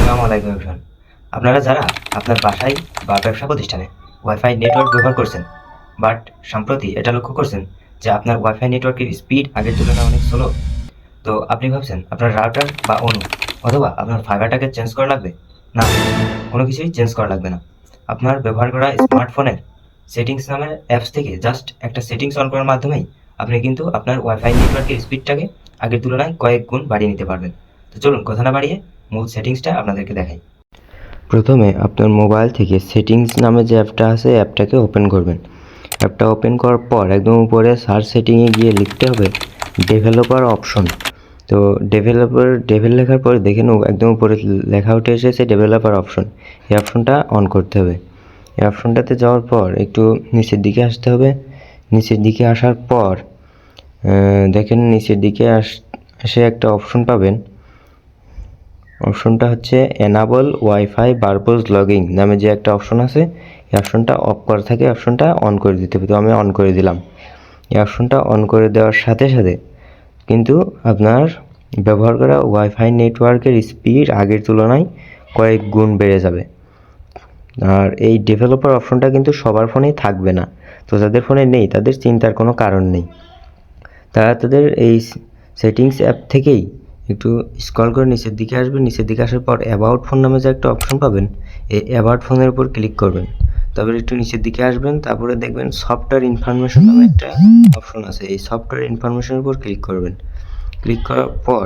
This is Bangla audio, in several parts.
আসসালামু আলাইকুম এভরিওয়ান। আপনারা যারা আপনার বাসায় বা ব্যবসা প্রতিষ্ঠানে ওয়াইফাই নেটওয়ার্ক ব্যবহার করছেন, বাট সম্প্রতি এটা লক্ষ্য করছেন যে আপনার ওয়াইফাই নেটওয়ার্কের স্পিড আগের তুলনায় অনেক স্লো, তো আপনি ভাবছেন আপনার রাউটার বা অনু অথবা আপনার ফাইবারটাকে চেঞ্জ করা লাগবে। না, কোনো কিছুই চেঞ্জ করা লাগবে না। আপনার ব্যবহার করা স্মার্টফোনের সেটিংস নামের অ্যাপস থেকে জাস্ট একটা সেটিংস অন করার মাধ্যমেই আপনি কিন্তু আপনার ওয়াইফাই নেটওয়ার্কের স্পিডটাকে আগের তুলনায় কয়েক গুণ বাড়িয়ে নিতে পারবেন। তো চলুন কথা না বাড়িয়ে মূল সেটিংসটা আপনাদেরকে দেখাই। প্রথমে আপনার মোবাইল থেকে সেটিংস নামে যে অ্যাপটা আছে অ্যাপটাকে ওপেন করবেন। অ্যাপটা ওপেন করার পর একদম উপরে সার্চ সেটিংয়ে গিয়ে লিখতে হবে ডেভেলপার অপশন। তো ডেভেল লেখার পরে দেখে নেব একদম উপরে লেখা উঠে এসেছে ডেভেলপার অপশন। এই অপশনটা অন করতে হবে। এই অপশনটাতে যাওয়ার পর একটু নিচের দিকে আসতে হবে। নিচের দিকে আসার পর দেখেন নিচের দিকে আসে একটা অপশন পাবেন। অপশনটা হচ্ছে এনাবল ওয়াইফাই পারপোজ লগইন নামে যে একটা অপশন আছে, এই অপশনটা অফ করা থাকে, অপশনটা অন করে দিতে হবে। তো আমি অন করে দিলাম। এই অপশনটা অন করে দেওয়ার সাথে সাথে কিন্তু আপনার ব্যবহার করা ওয়াইফাই নেটওয়ার্কের স্পিড আগের তুলনায় কয়েক গুণ বেড়ে যাবে। আর এই ডেভেলপার অপশনটা কিন্তু সবার ফোনেই থাকবে না। তো যাদের ফোনে নেই তাদের চিন্তার কোনো কারণ নেই। তারা তাদের এই সেটিংস অ্যাপ থেকেই একটু স্ক্রল করে নিচের দিকে আসবেন। নিচের দিকে আসার পর অ্যাবাউট ফোন নামে যে একটা অপশন পাবেন, এই অ্যাবাউট ফোনের উপর ক্লিক করবেন। তারপরে একটু নিচের দিকে আসবেন, তারপরে দেখবেন সফটওয়্যার ইনফরমেশন নামে একটা অপশন আছে, এই সফটওয়্যার ইনফরমেশনের উপর ক্লিক করবেন। ক্লিক করার পর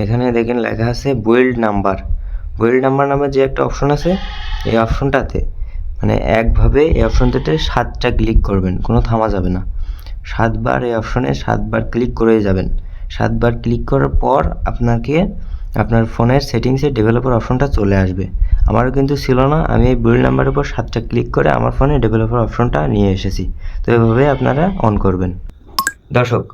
এখানে দেখেন লেখা আছে বিল্ড নাম্বার নামে যে একটা অপশন আছে, এই অপশনটাতে মানে একভাবে এই অপশনটাতে 7টা ক্লিক করবেন, কোনো থামা যাবে না। 7বার এই অপশনে 7বার ক্লিক করে যাবেন। 7বার ক্লিক করার পর আপনাকে আপনার ফোনের সেটিংসে ডেভেলপার অপশনটা চলে আসবে। আমারও কিন্তু ছিল না, আমি এই বিল্ড নাম্বারের উপর 7টা ক্লিক করে আমার ফোনে ডেভেলপার অপশনটা নিয়ে এসেছি। তো এভাবে আপনারা অন করবেন। দর্শক,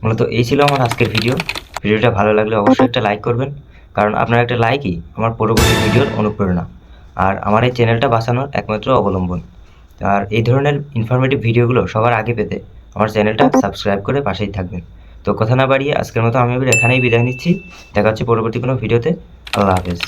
মূলত এই ছিল আমার আজকের ভিডিওটা ভালো লাগলে অবশ্যই একটা লাইক করবেন, কারণ আপনার একটা লাইকই আমার পরবর্তী ভিডিওর অনুপ্রেরণা আর আমার এই চ্যানেলটা বাঁচানোর একমাত্র অবলম্বন। আর এই ধরনের ইনফরমেটিভ ভিডিওগুলো সবার আগে পেতে আমার চ্যানেলটা সাবস্ক্রাইব করে পাশেই থাকবেন। তো কথা না বাড়িয়ে আজকের মতো আমি এখানেই বিদায় নিচ্ছি। দেখা হচ্ছে পরবর্তী কোনো ভিডিওতে। আল্লাহ হাফেজ।